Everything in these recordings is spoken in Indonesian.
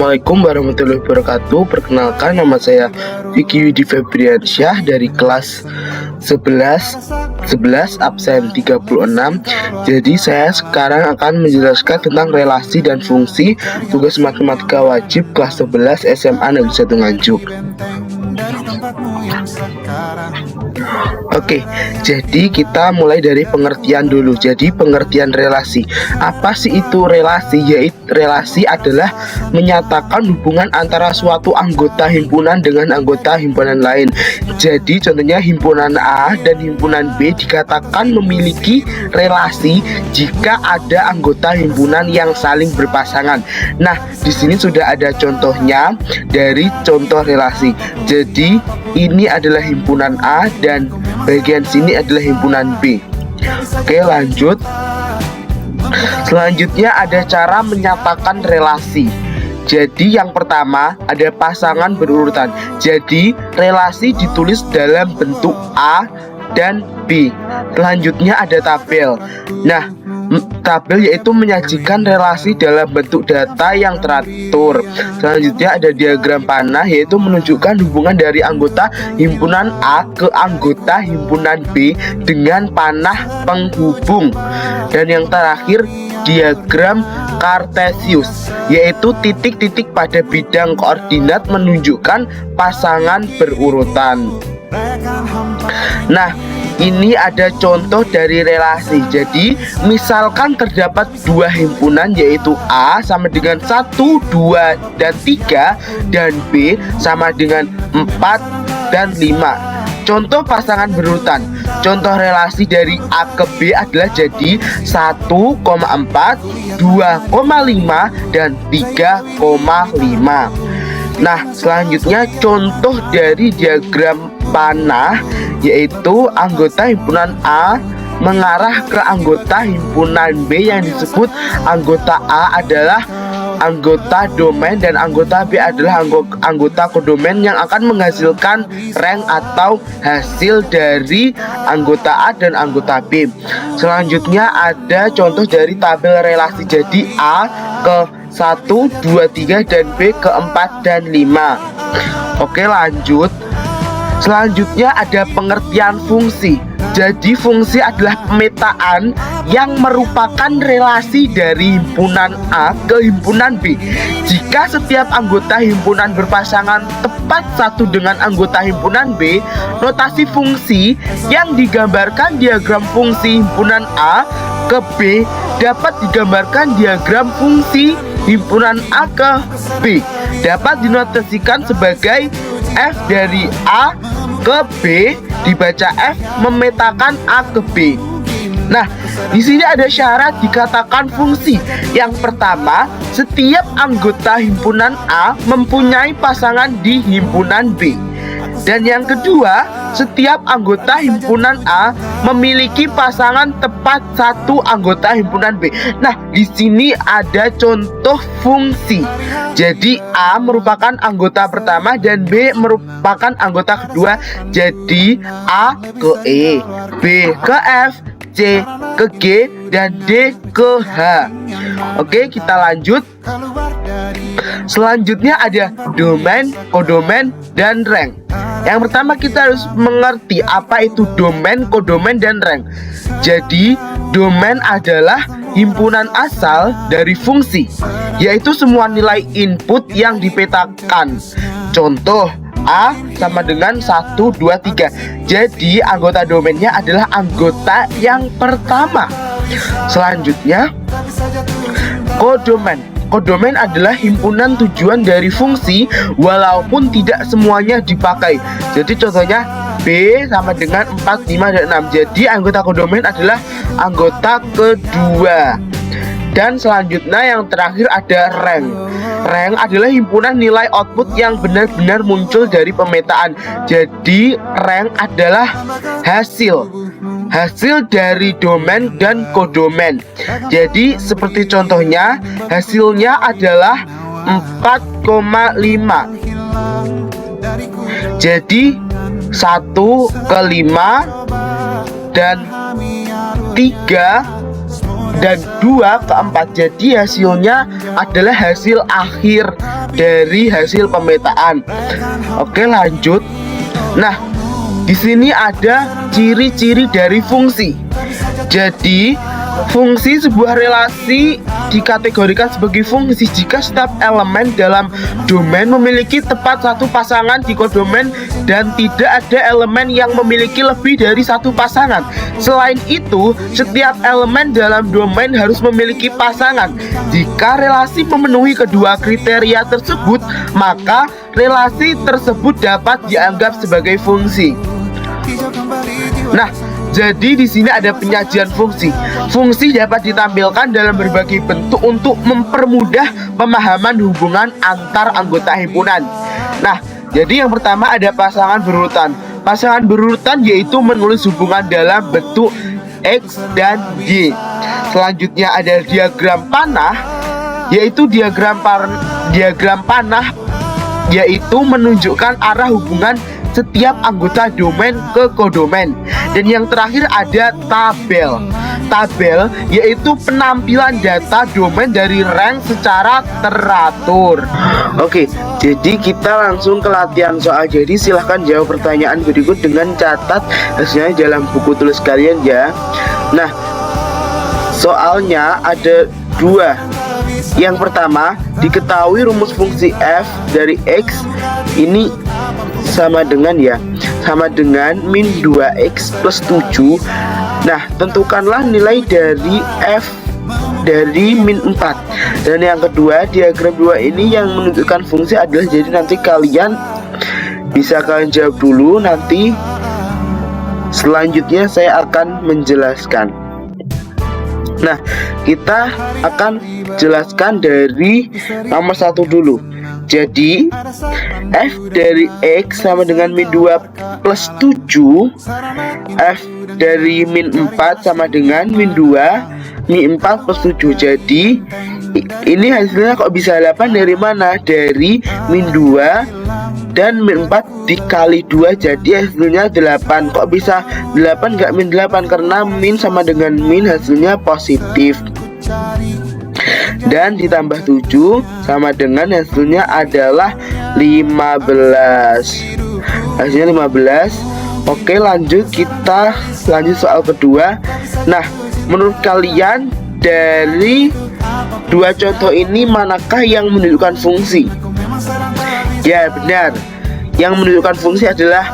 Assalamualaikum warahmatullahi wabarakatuh. Perkenalkan, nama saya Vicky Widi Febriansyah dari kelas 11 absen 36. Jadi saya sekarang akan menjelaskan tentang relasi dan fungsi tugas matematika wajib kelas 11 SMA Negeri 1 Nganjuk. Oke, jadi kita mulai dari pengertian dulu. Jadi pengertian relasi, apa sih itu relasi? Yaitu relasi adalah menyatakan hubungan antara suatu anggota himpunan dengan anggota himpunan lain. Jadi contohnya himpunan A dan himpunan B dikatakan memiliki relasi jika ada anggota himpunan yang saling berpasangan. Nah, di sini sudah ada contohnya dari contoh relasi. Jadi ini adalah himpunan A dan bagian sini adalah himpunan B. Oke, lanjut. Selanjutnya ada cara menyatakan relasi. Jadi yang pertama ada pasangan berurutan. Jadi relasi ditulis dalam bentuk A dan B. Selanjutnya ada tabel. Nah, tabel yaitu menyajikan relasi dalam bentuk data yang teratur. Selanjutnya ada diagram panah, yaitu menunjukkan hubungan dari anggota himpunan A ke anggota himpunan B dengan panah penghubung. Dan yang terakhir diagram Kartesius, yaitu titik-titik pada bidang koordinat menunjukkan pasangan berurutan. Nah, ini ada contoh dari relasi. Jadi misalkan terdapat dua himpunan, yaitu A sama dengan 1, 2, dan 3, dan B sama dengan 4 dan 5. Contoh pasangan berurutan. Contoh relasi dari A ke B adalah jadi 1,4, 2,5, dan 3,5. Nah, selanjutnya contoh dari diagram panah, yaitu anggota himpunan A mengarah ke anggota himpunan B yang disebut anggota A adalah anggota domain dan anggota B adalah anggota kodomain yang akan menghasilkan rank atau hasil dari anggota A dan anggota B. Selanjutnya ada contoh dari tabel relasi. Jadi A ke 1, 2, 3 dan B ke 4 dan 5. Oke, lanjut. Selanjutnya ada pengertian fungsi. Jadi fungsi adalah pemetaan yang merupakan relasi dari himpunan A ke himpunan B. Jika setiap anggota himpunan berpasangan tepat satu dengan anggota himpunan B, notasi fungsi yang digambarkan diagram fungsi himpunan A ke B dapat digambarkan diagram fungsi himpunan A ke B. Dapat dinotasikan sebagai F dari A ke B dibaca F memetakan A ke B. Nah, di sini ada syarat dikatakan fungsi. Yang pertama, setiap anggota himpunan A mempunyai pasangan di himpunan B. Dan yang kedua, setiap anggota himpunan A memiliki pasangan tepat satu anggota himpunan B. Nah, di sini ada contoh fungsi. Jadi A merupakan anggota pertama dan B merupakan anggota kedua. Jadi A ke E, B ke F, C ke G, dan D ke H. Oke, kita lanjut. Selanjutnya ada domain, kodomain, dan rank. Yang pertama kita harus mengerti apa itu domain, kodomain, dan rank. Jadi domain adalah himpunan asal dari fungsi, yaitu semua nilai input yang dipetakan. Contoh A sama dengan 1, 2, 3. Jadi anggota domainnya adalah anggota yang pertama. Selanjutnya kodomain. Kodomain adalah himpunan tujuan dari fungsi walaupun tidak semuanya dipakai. Jadi contohnya B sama dengan 4, 5, dan 6. Jadi anggota kodomain adalah anggota kedua. Dan selanjutnya yang terakhir ada rank. Rank adalah himpunan nilai output yang benar-benar muncul dari pemetaan. Jadi rank adalah hasil dari domain dan kodomain. Jadi seperti contohnya, hasilnya adalah 4,5. Jadi 1 ke 5 dan 3 dan 2 ke 4. Jadi hasilnya adalah hasil akhir dari hasil pemetaan. Oke, lanjut. Nah, di sini ada ciri-ciri dari fungsi. Jadi, fungsi sebuah relasi dikategorikan sebagai fungsi jika setiap elemen dalam domain memiliki tepat satu pasangan di kodomain dan tidak ada elemen yang memiliki lebih dari satu pasangan. Selain itu, setiap elemen dalam domain harus memiliki pasangan. Jika relasi memenuhi kedua kriteria tersebut, maka relasi tersebut dapat dianggap sebagai fungsi. Nah, jadi di sini ada penyajian fungsi. Fungsi dapat ditampilkan dalam berbagai bentuk untuk mempermudah pemahaman hubungan antar anggota himpunan. Nah, jadi yang pertama ada pasangan berurutan. Pasangan berurutan yaitu menulis hubungan dalam bentuk X dan Y. Selanjutnya ada diagram panah, yaitu diagram panah yaitu menunjukkan arah hubungan setiap anggota domain ke kodomain. Dan yang terakhir ada tabel. Tabel yaitu penampilan data domain dari rank secara teratur. Oke, jadi kita langsung ke latihan soal. Jadi silahkan jawab pertanyaan berikut dengan catat hasilnya dalam buku tulis kalian ya. Nah, soalnya ada 2. Yang pertama, diketahui rumus fungsi f dari x ini sama dengan min 2x plus 7. Nah, tentukanlah nilai dari f dari min 4. Dan yang kedua, diagram 2 ini yang menunjukkan fungsi adalah, jadi nanti kalian bisa jawab dulu, nanti selanjutnya saya akan menjelaskan. Nah, kita akan jelaskan dari nomor 1 dulu. Jadi f dari x sama dengan min 2 plus 7. F dari min 4 sama dengan min 2 min 4 plus 7. Jadi ini hasilnya kok bisa 8 dari mana? Dari min 2 dan min 4 dikali 2, jadi hasilnya 8. Kok bisa 8 gak min 8? Karena min sama dengan min, hasilnya positif. Dan ditambah 7 sama dengan hasilnya adalah 15. Hasilnya 15. Oke, lanjut, kita lanjut soal kedua. Nah, menurut kalian dari 2 contoh ini manakah yang menunjukkan fungsi? Ya, benar. Yang menunjukkan fungsi adalah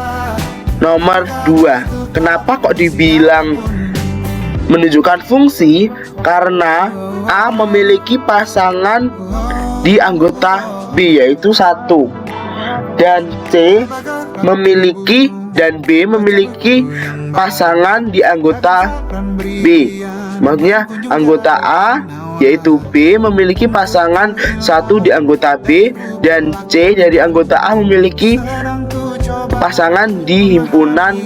nomor 2. Kenapa kok dibilang menunjukkan fungsi? Karena A memiliki pasangan di anggota B yaitu 1, dan C memiliki dan B memiliki pasangan di anggota B. Maksudnya anggota A yaitu B memiliki pasangan 1 di anggota B, dan C dari anggota A memiliki pasangan di himpunan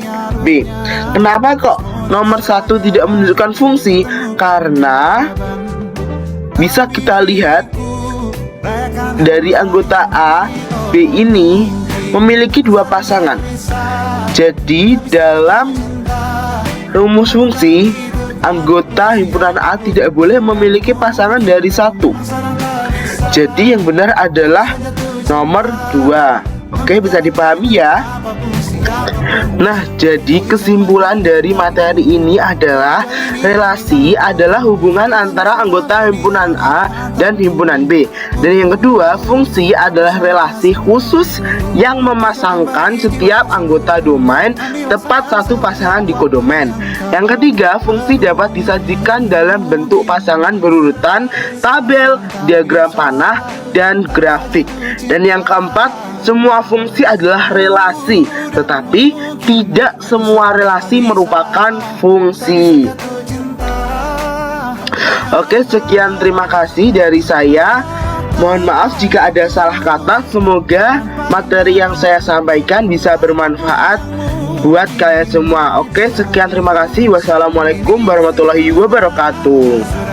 B. Kenapa kok nomor 1 tidak menunjukkan fungsi? Karena bisa kita lihat dari anggota A, B ini memiliki 2 pasangan. Jadi dalam rumus fungsi, anggota himpunan A tidak boleh memiliki pasangan dari 1. Jadi yang benar adalah nomor 2. Oke, bisa dipahami ya. Nah, jadi kesimpulan dari materi ini adalah relasi adalah hubungan antara anggota himpunan A dan himpunan B. Dan yang kedua, fungsi adalah relasi khusus yang memasangkan setiap anggota domain tepat satu pasangan di kodomain. Yang ketiga, fungsi dapat disajikan dalam bentuk pasangan berurutan, tabel, diagram panah, dan grafik. Dan yang keempat, semua fungsi adalah relasi, tetapi tidak semua relasi merupakan fungsi. Oke, sekian, terima kasih dari saya. Mohon maaf jika ada salah kata. Semoga materi yang saya sampaikan bisa bermanfaat buat kalian semua. Oke, sekian, terima kasih. Wassalamualaikum warahmatullahi wabarakatuh.